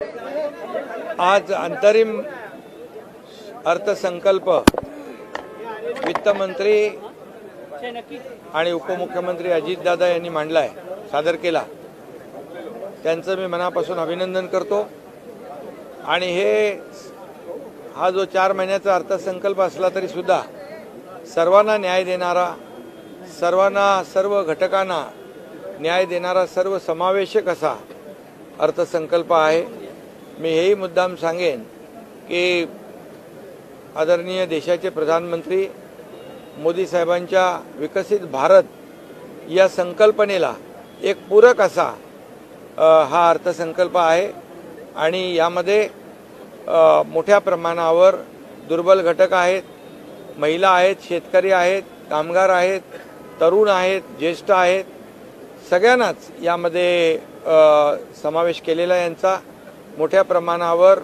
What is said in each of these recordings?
आज अंतरिम अर्थसंकल्प वित्तमंत्री आणि उपमुख्यमंत्री अजितदादा यांनी मांडलाय, सादर केला। त्यांचं मी मनापासून अभिनंदन करतो। आणि हा जो 4 महिन्याचा अर्थसंकल्प असला तरी सुद्धा सर्वांना न्याय देणारा, सर्व घटकांना न्याय देणारा, सर्व समावेशक असा अर्थसंकल्प आहे। मी हेही मुद्दाम सांगेन की आदरणीय देशाचे प्रधानमंत्री मोदी साहेबांच्या विकसित भारत या संकल्पनेला एक पूरक असा हा अर्थसंकल्प आहे। आणि यामध्ये मोठ्या प्रमाणावर दुर्बल घटक आहेत, महिला आहेत, शेतकरी आहेत, कामगार आहेत, तरुण आहेत, ज्येष्ठ आहेत, सगळ्यांनाच यामध्ये समावेश केलेला यांचा मोठ्या प्रमाणावर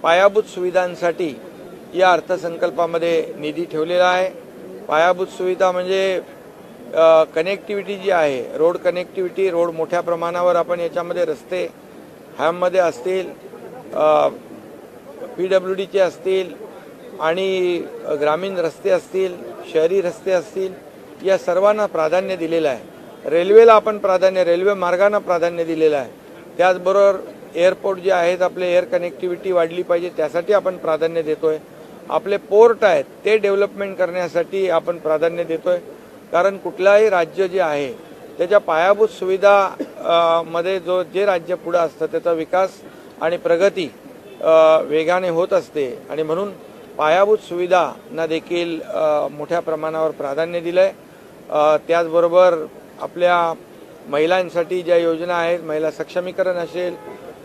पायाभूत सुविधांसाठी या अर्थसंकल्पामध्ये निधी ठेवलेला आहे। पायाभूत सुविधा म्हणजे कनेक्टिव्हिटी जी आहे, रोड कनेक्टिव्हिटी, रोड मोठ्या प्रमाणावर आपण याच्यामध्ये रस्ते ह्यामध्ये असतील, PWDचे असतील आणि ग्रामीण रस्ते असतील, शहरी रस्ते असतील, या सर्वांना प्राधान्य दिलेलं आहे। रेल्वेला आपण रेल्वे मार्गांना प्राधान्य दिलेलं आहे। त्याचबरोबर एअरपोर्ट जे आहेत आपले, एअर कनेक्टिव्हिटी वाढली पाहिजे त्यासाठी आपण प्राधान्य देतोय। आपले पोर्ट आहेत ते डेव्हलपमेंट करण्यासाठी आपण प्राधान्य देतोय। कारण कुठलाही राज्य जे आहे त्याच्या पायाभूत सुविधा मध्ये जे राज्य पुढे असतं त्याचा विकास आणि प्रगती वेगाने होत असते। आणि म्हणून पायाभूत सुविधांना देखील मोठ्या प्रमाणावर प्राधान्य दिलंय। त्याचबरोबर आपल्या महिलांसाठी ज्या योजना आहेत, महिला सक्षमीकरण असेल,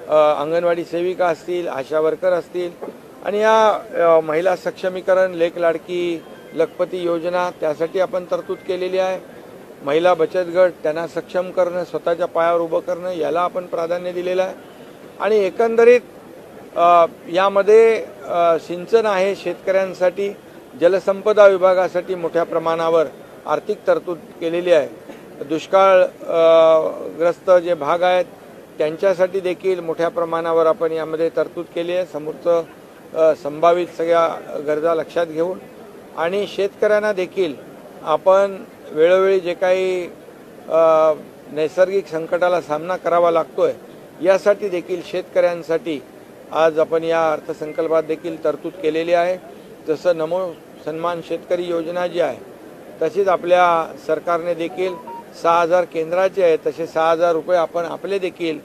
अंगणवाडी सेविका असतील, आशा वर्कर असतील, आणि या महिला सक्षमीकरण, लेक लाडकी लखपती योजना त्यासाठी आपण तरतूद केलेली आहे। महिला बचत गट त्यांना सक्षम करणं, स्वतःच्या पायावर उभं करणं, याला आपण प्राधान्य दिलेलं आहे। आणि एकंदरीत यामध्ये सिंचन आहे, शेतकऱ्यांसाठी जलसंपदा विभागासाठी मोठ्या प्रमाणावर आर्थिक तरतूद केलेली आहे। दुष्काळग्रस्त जे भाग आहेत त्यांच्यासाठी देखील मोठ्या प्रमाणावर आपण यामध्ये तरतूद केली आहे, समोरचं संभावित सगळ्या गरजा लक्षात घेऊन। आणि शेतकऱ्यांना देखील आपण वेळोवेळी जे काही नैसर्गिक संकटाला सामना करावा लागतोय यासाठी देखील शेतकऱ्यांसाठी आज आपण या अर्थसंकल्पात देखील तरतूद केलेली आहे। जसं नमो सन्मान शेतकरी योजना जी आहे तशीच आपल्या सरकारने देखील 6,000 केंद्राचे आहेत, तसे 6,000 रुपये आपण आपले देखील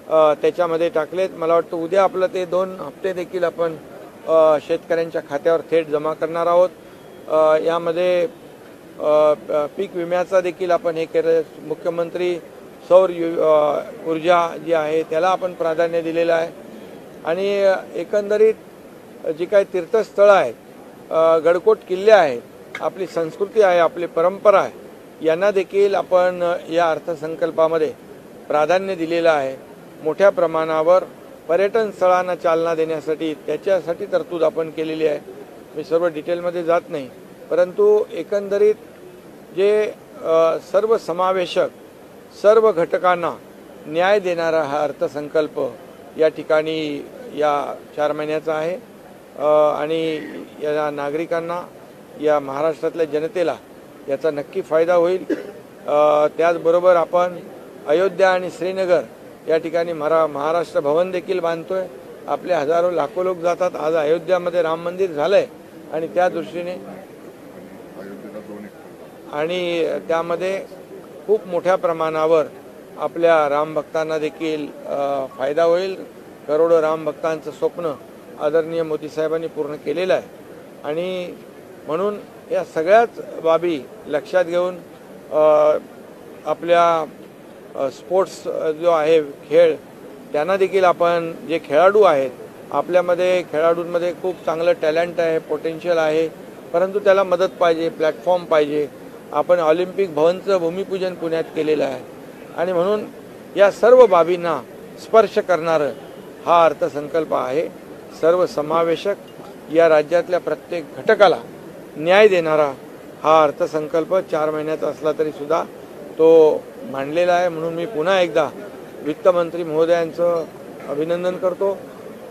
त्याच्यामध्ये टाकलेत। मला वाटतं उद्या आपलं ते 2 हप्ते देखील आपण शेतकऱ्यांच्या खात्यावर थेट जमा करणार आहोत। यामध्ये पीक विम्याचा देखील आपण हे केलं। मुख्यमंत्री सौर ऊर्जा जी आहे त्याला आपण प्राधान्य दिलेलं आहे। आणि एकंदरीत जी काही तीर्थस्थळं आहेत, गडकोट किल्ले आहेत, आपली संस्कृती आहे, आपली परंपरा आहे, यांना देखील आपण या अर्थसंकल्पामध्ये प्राधान्य दिलेलं आहे। मोठ्या प्रमाणावर पर्यटन स्थळांना चालना देण्यासाठी त्याच्यासाठी तरतूद आपण केलेली आहे। मी सर्व डिटेलमध्ये जात नाही, परंतु एकंदरीत जे सर्वसमावेशक, सर्व घटकांना न्याय देणारा हा अर्थसंकल्प या ठिकाणी या 4 महिन्याचा आहे। आणि या नागरिकांना, या महाराष्ट्रातल्या जनतेला याचा नक्की फायदा होईल। त्याचबरोबर आपण अयोध्या आणि श्रीनगर या ठिकाणी महाराष्ट्र भवन देखील बांधतोय। आपले हजारो लाखो लोक जातात। आज अयोध्यामध्ये राम मंदिर झालंय आणि त्या दृष्टीने आणि त्यामध्ये खूप मोठ्या प्रमाणावर आपल्या राम भक्तांना देखील फायदा होईल। करोडो राम भक्तांचं स्वप्न आदरणीय मोदी साहेबांनी पूर्ण केलेलं आहे। आणि म्हणून या सगळ्याच बाबी लक्षात घेऊन आपल्या स्पोर्ट्स जो आहे खेळ, त्यांना देखील आपण जे खेळाडू आहेत आपल्यामध्ये, खेळाडूंमध्ये खूप चांगलं टॅलेंट आहे, पोटेन्शियल आहे, परंतु त्याला मदत पाहिजे, प्लॅटफॉर्म पाहिजे। आपण ऑलिम्पिक भवनचं भूमिपूजन पुण्यात केलेलं आहे। आणि म्हणून या सर्व बाबींना स्पर्श करणारं हा अर्थसंकल्प आहे। सर्वसमावेशक, या राज्यातल्या प्रत्येक घटकाला न्याय देणारा हा अर्थसंकल्प 4 महिन्याचा असला तरी सुद्धा तो मांडलेला आहे। म्हणून मी पुन्हा एकदा वित्तमंत्री महोदयांचं अभिनंदन करतो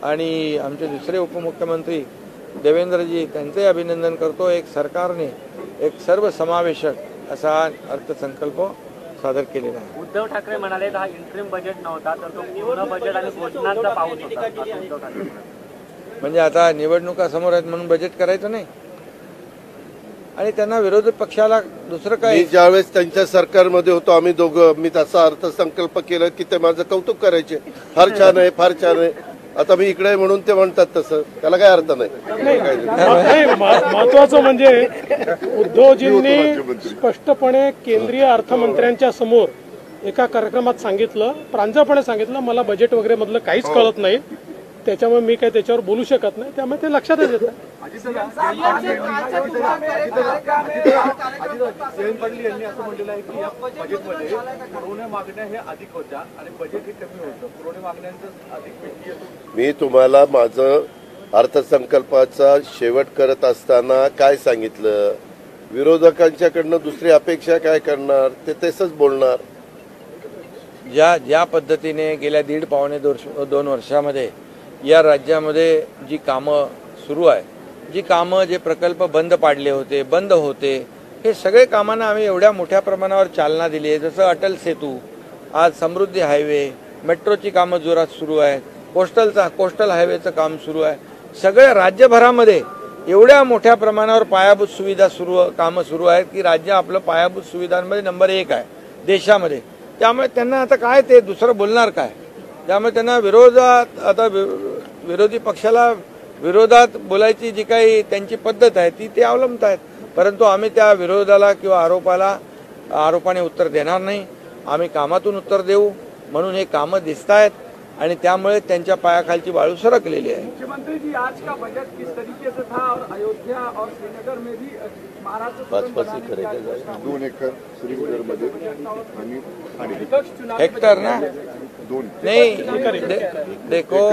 आणि आमचे दुसरे उपमुख्यमंत्री देवेंद्रजी त्यांचंही अभिनंदन करतो। एक सरकारने एक सर्वसमावेशक असा अर्थसंकल्प सादर केलेला आहे। उद्धव ठाकरे म्हणाले हा इंटरिम बजेट नव्हता तर तो पूर्ण बजेट आणि घोषणांचा पाऊस होता असं उद्धव ठाकरे म्हणजे आता निवडणुका समोर आहेत म्हणून बजेट करायचं नाही आणि त्यांना विरोधी पक्षाला दुसरं काय। ज्यावेळेस त्यांच्या सरकारमध्ये होतो आम्ही दोघं, मी तसा अर्थसंकल्प केला की ते माझं कौतुक करायचे, फार छान आहे फार छान आहे। आता मी इकडे म्हणून ते म्हणतात तसं, त्याला काय अर्थ नाही। महत्वाचं म्हणजे उद्धवजींनी स्पष्टपणे केंद्रीय अर्थमंत्र्यांच्या समोर एका कार्यक्रमात सांगितलं, प्रांजळपणे सांगितलं, मला बजेट वगैरे मधलं काहीच कळत नाही, त्याच्यामुळे मी काही त्याच्यावर बोलू शकत नाही, त्यामुळे ते लक्षातच येतं। जयंत पाटील यांनी असं म्हटलेलं आहे की या बजेटमध्ये पुरवण्या मागण्या हे अधिक होत्या आणि बजेट हे कमी होतं, पुरवण्या मागण्यांचं अधिक पेटी येतो। मी तुम्हाला माझं अर्थसंकल्पाचा शेवट करत असताना काय सांगितलं, विरोधकांच्याकडनं दुसरी अपेक्षा काय करणार, ते तसंच बोलणार। ज्या पद्धतीने गेल्या 1.5-2 वर्षामध्ये या राज्यामध्ये जी कामं सुरू आहे, जी कामं जे प्रकल्प बंद पाडले होते, बंद होते, हे सगळे कामांना आम्ही एवढ्या मोठ्या प्रमाणावर चालना दिली आहे। जसं अटल सेतू, आज समृद्धी हायवे, मेट्रोची कामं जोरात सुरू आहेत, कोस्टल हायवेचं काम सुरू आहे। सगळ्या राज्यभरामध्ये एवढ्या मोठ्या प्रमाणावर पायाभूत सुविधा कामं सुरू आहेत की राज्य आपलं पायाभूत सुविधांमध्ये नंबर 1 आहे देशामध्ये। त्यामुळे त्यांना आता काय ते दुसरं बोलणार काय, त्यामुळे त्यांना विरोधी पक्षाला विरोधात बोलायची जी काही त्यांची पद्धत आहे ती ते अवलंबत आहेत, परंतु आम्ही त्या विरोधाला किंवा आरोपाने उत्तर देणार नाही। आम्ही कामातून उत्तर देऊ, म्हणून हे कामं दिसत आहेत आणि त्यामुळे त्यांच्या पायाखालची वाळू सरकलेली आहे। मुख्यमंत्री जी आज का बजट किस तरीके से था और अयोध्या और श्रीनगर में भी महाराष्ट्र 2 एकर श्रीनगर मध्ये हेक्टर ना नहीं देखो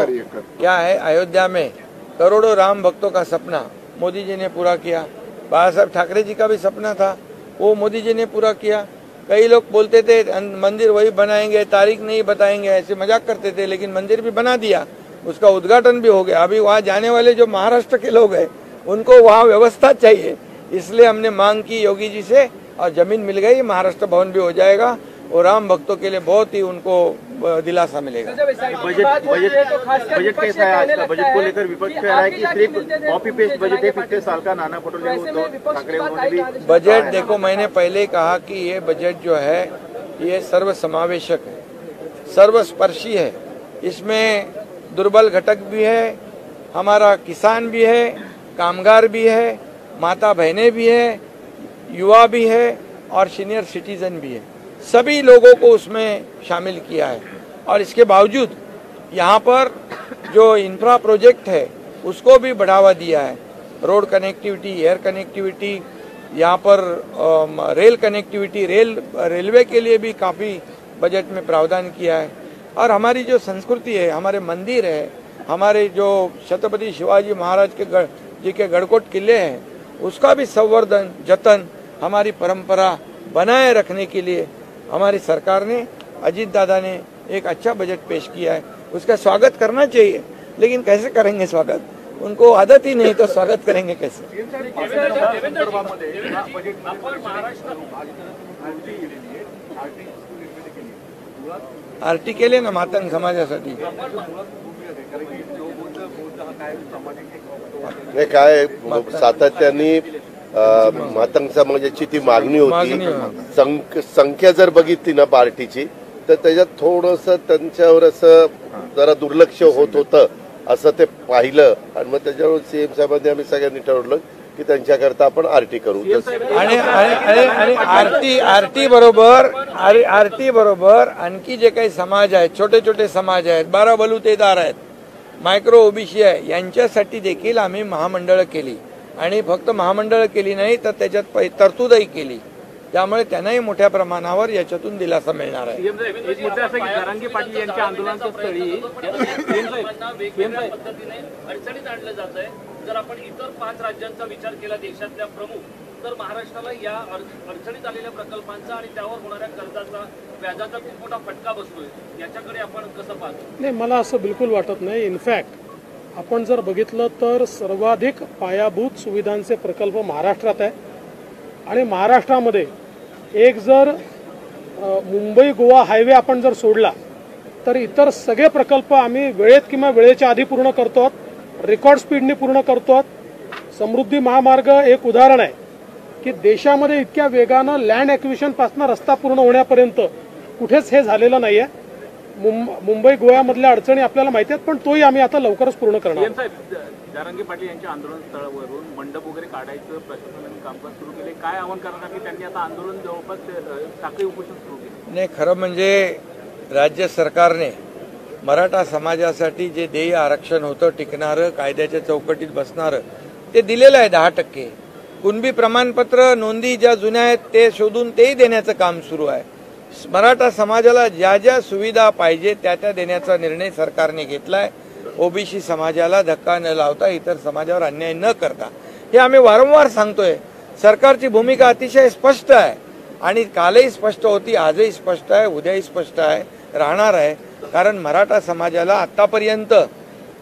क्या है, अयोध्या में करोड़ों राम भक्तों का सपना मोदी जी ने पूरा किया। बाला साहब ठाकरे जी का भी सपना था, वो मोदी जी ने पूरा किया। कई लोग बोलते थे मंदिर वही बनाएंगे, तारीख नहीं बताएंगे, ऐसे मजाक करते थे, लेकिन मंदिर भी बना दिया, उसका उद्घाटन भी हो गया। अभी वहाँ जाने वाले जो महाराष्ट्र के लोग हैं उनको वहाँ व्यवस्था चाहिए, इसलिए हमने मांग की योगी जी से और जमीन मिल गई, महाराष्ट्र भवन भी हो जाएगा और राम भक्तों के लिए बहुत ही उनको दिलासा मिलेगा। बजट कैसा है आज का? बजट को लेकर विपक्ष कह रहा है कि सिर्फ कॉपी पेस्ट बजट है 50 साल का। नाना पटोले उद्धव ठाकरे उन्होंने भी बजट देखो, मैंने पहले कहा कि ये बजट जो है ये सर्वसमावेशक है, सर्वस्पर्शी है। इसमें दुर्बल घटक भी है, हमारा किसान भी है, कामगार भी है, माता बहनें भी है, युवा भी है और सीनियर सिटीजन भी है। सभी लोगों को उसमें शामिल किया है और इसके बावजूद यहाँ पर जो इंफ्रा प्रोजेक्ट है उसको भी बढ़ावा दिया है। रोड कनेक्टिविटी, एयर कनेक्टिविटी, यहाँ पर रेल कनेक्टिविटी, रेलवे के लिए भी काफ़ी बजट में प्रावधान किया है। और हमारी जो संस्कृति है, हमारे मंदिर है, हमारे जो छत्रपति शिवाजी महाराज के गढ़कोट किले हैं, उसका भी संवर्धन, जतन, हमारी परंपरा बनाए रखने के लिए हमारी सरकार ने, अजीत दादा ने एक अच्छा बजट पेश किया है। उसका स्वागत करना चाहिए, लेकिन कैसे करेंगे स्वागत, उनको आदत ही नहीं तो स्वागत करेंगे कैसे। आरटी केले ना मातंग समाजासाठी। काय सातत्याने मातंग समाजाची ती मागणी होती, संख्या जर बघितली ना पार्टीची तर त्याच्यात थोडंसं त्यांच्यावर असं जरा दुर्लक्ष होत होतं असं ते पाहिलं आणि मग त्याच्यावर सीएम साहेबांनी आम्ही सगळ्यांनी ठरवलं की त्यांच्याकरता आपण आरटी करू। आणि आरटी बरोबर आणखी जे काही समाज आहेत, छोटे छोटे समाज आहेत, 12 बलुतेदार आहेत, मायक्रो ओबीसी आहे, यांच्यासाठी देखील आम्ही महामंडळ केली आणि फक्त महामंडळ केली नाही तर त्याच्यात तरतूदही केली, त्यामुळे त्यांनाही मोठ्या प्रमाणावर याच्यातून दिलासा मिळणार आहे। एक मुद्दा असा की जरांगे पाटील यांच्या आंदोलनाच्या स्थळी अडचणीत आणलं जात आहे। जर आपण इतर 5 राज्यांचा विचार केला देशातल्या प्रमुख, तर महाराष्ट्राला या अडचणीत आलेल्या प्रकल्पांचा आणि त्यावर होणाऱ्या कर्जाचा व्याजाचा खूप मोठा फटका बसतोय, याच्याकडे आपण कसं पाहतो? नाही, मला असं बिलकुल वाटत नाही. इनफॅक्ट आपण जर बघितलं तर सर्वाधिक पायाभूत सुविधांचे प्रकल्प महाराष्ट्रात आहे आणि महाराष्ट्रामध्ये एक जर मुंबई गोवा हायवे आपण जर सोडला तर इतर सगळे प्रकल्प आम्ही वेळेत किंवा वेळेच्या आधी पूर्ण करतो, रेकॉर्ड स्पीडने पूर्ण करतो. समृद्धी महामार्ग एक उदाहरण आहे की देशामध्ये इतक्या वेगानं लँड ॲक्विजिशन पासून रस्ता पूर्ण होण्यापर्यंत कुठेच हे झालेलं नाही आहे. मुंबई गोव्यामधल्या अडचणी आपल्याला माहिती आहेत, पण तोही आम्ही आता लवकरच पूर्ण करणार. जरांगे पाटील यांच्या आंदोलन स्थळावरून मंडप वगैरे काढायचं प्रशासनाने कामकाज सुरू केले, काय आव्हान करणार की त्यांनी आता आंदोलन जवळपास साखळी उपोषण सुरू केले? नाही, खरं म्हणजे राज्य सरकारने मराठा समाजासाठी जे देय आरक्षण होतं टिकणारं, कायद्याच्या चौकटीत बसणारं, ते दिलेलं आहे 10%. कुणबी प्रमाणपत्र नोंदी ज्या जुन्या आहेत ते शोधून तेही देण्याचं काम सुरू आहे. मराठा समाजाला ज्या ज्या सुविधा पाहिजे त्या देण्याचा निर्णय सरकारने घेतलाय. ओबीसी समाजाला धक्का न लावता, इतर समाजावर अन्याय न करता, हे आम्ही वारंवार सांगतोय. सरकारची भूमिका अतिशय स्पष्ट आहे आणि कालही स्पष्ट होती, आजही स्पष्ट आहे, उद्याही स्पष्ट आहे, राहणार आहे. कारण मराठा समाजाला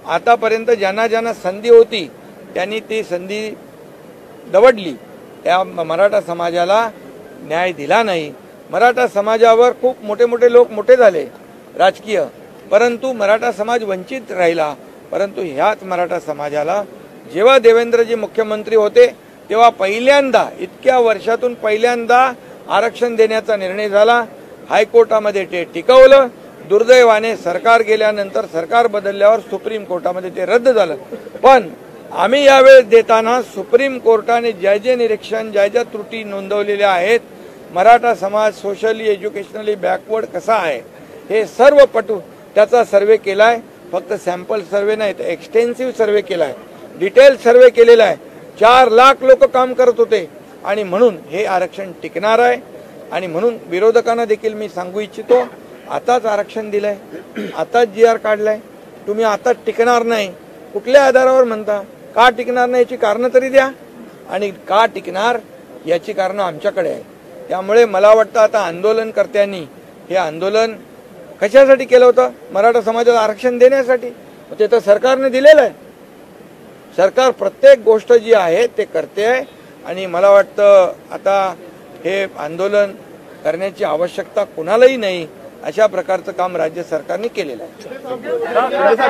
आतापर्यंत ज्यांना ज्यांना संधी होती त्यांनी ती संधी दवडली. त्या मराठा समाजाला न्याय दिला नाही. मराठा समाजावर खूप मोठे मोठे लोक मोठे झाले राजकीय, परंतु मराठा समाज वंचित राहिला. परंतु ह्याच मराठा समाजाला जेव्हा देवेंद्रजी मुख्यमंत्री होते तेव्हा पहिल्यांदा, इतक्या वर्षातून पहिल्यांदा आरक्षण देण्याचा निर्णय झाला. हायकोर्टामध्ये ते टिकवलं. दुर्दैवाने सरकार गेल्यानंतर, सरकार बदलल्यावर सुप्रीम कोर्टामध्ये ते रद्द झालं. पण आम्ही यावेळेस देताना सुप्रीम कोर्टाने ज्या जे निरीक्षण, ज्या ज्या त्रुटी नोंदवलेल्या आहेत, मराठा समाज सोशली एज्युकेशनली बॅकवर्ड कसा आहे हे सर्व त्याचा सर्वे केलाय. फक्त सॅम्पल सर्वे नाही तर एक्सटेन्सिव्ह सर्वे केलाय, डिटेल सर्वे केलेला आहे. 4 लाख लोक काम करत होते आणि म्हणून हे आरक्षण टिकणार आहे. आणि म्हणून विरोधकांना देखील मी सांगू इच्छितो, आताच आरक्षण दिलंय, आताच GR काढलाय, तुम्ही आताच टिकणार नाही, कुठल्या आधारावर म्हणता? का टिकणार नाही याची कारणं तरी द्या, आणि का टिकणार याची कारणं आमच्याकडे आहे. त्यामुळे मला वाटतं आता आंदोलनकर्त्यांनी हे आंदोलन कशासाठी केलं होतं? मराठा समाजाला आरक्षण देण्यासाठी. ते तर सरकारने दिलेलं आहे. सरकार प्रत्येक गोष्ट जी आहे ते करते आहे आणि मला वाटतं आता हे आंदोलन करण्याची आवश्यकता कुणालाही नाही, अशा प्रकारचं काम राज्य सरकारने केलेलं आहे.